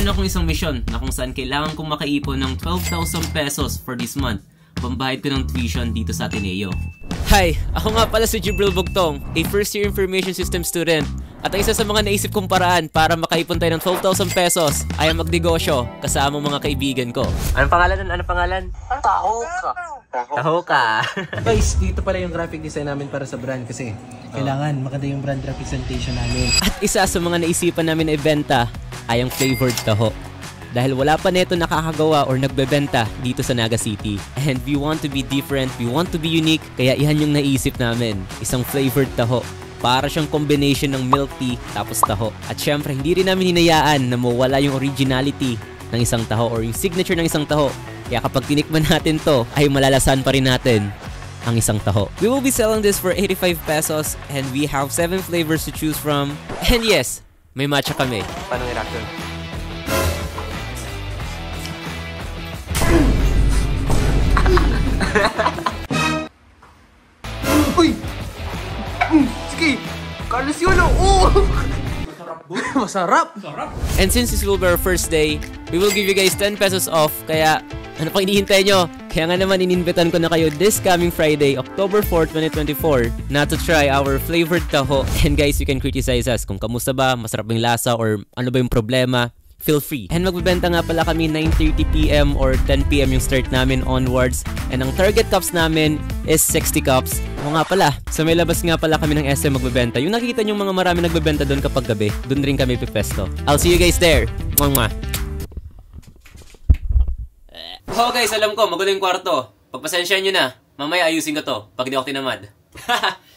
meron akong isang mission na kung saan kailangan kong makaipon ng 12,000 pesos for this month. Pambayad ko ng tuition dito sa Ateneo. Hi! Ako nga pala si Jibril Bugtong, a first year information system student. At ang isa sa mga naisip kong paraan para makaipon tayo ng 12,000 pesos ay ang magnegosyo kasama mga kaibigan ko. Anong pangalan nun? Anong pangalan? Taho ka. Guys, dito pala yung graphic design namin para sa brand kasi kailangan maganda yung brand representation namin. At isa sa mga naisipan namin na ibenta ay ang flavored taho. Dahil wala pa neto nakakagawa or nagbebenta dito sa Naga City. And we want to be different, we want to be unique, kaya ihan yung naisip namin. Isang flavored taho. Para siyang combination ng milk tea tapos taho. At syempre, hindi rin namin hinayaan na mawala yung originality ng isang taho or yung signature ng isang taho. Kaya kapag tinikman natin to, ay malalasan pa rin natin ang isang taho. We will be selling this for 85 pesos and we have 7 flavors to choose from. And yes, may matcha kami. Paano i-reaction? Uy! Sige! Carlos yun! Oh! Masarap! Masarap! And since this will be our first day, we will give you guys 10 pesos off. Kaya, ano pang hinihintay nyo? Kaya nga naman ininvitan ko na kayo this coming Friday, October 4, 2024 na to try our flavored taho. And guys, you can criticize us kung kamusta ba, masarap ba yung lasa, or ano ba yung problema. Feel free. And magbebenta nga pala kami 9:30 PM or 10 PM yung start namin onwards. And ang target cups namin is 60 cups. O nga pala, sa may labas nga pala kami ng SM magbebenta. Yung nakikita nyo mga marami nagbebenta doon kapag gabi, doon rin kami pipesto. I'll see you guys there. Mwah! Oh guys, alam ko, magulo yung kwarto. Pagpasensyahan nyo na. Mamaya ayusin ko to pag di ako tinamad.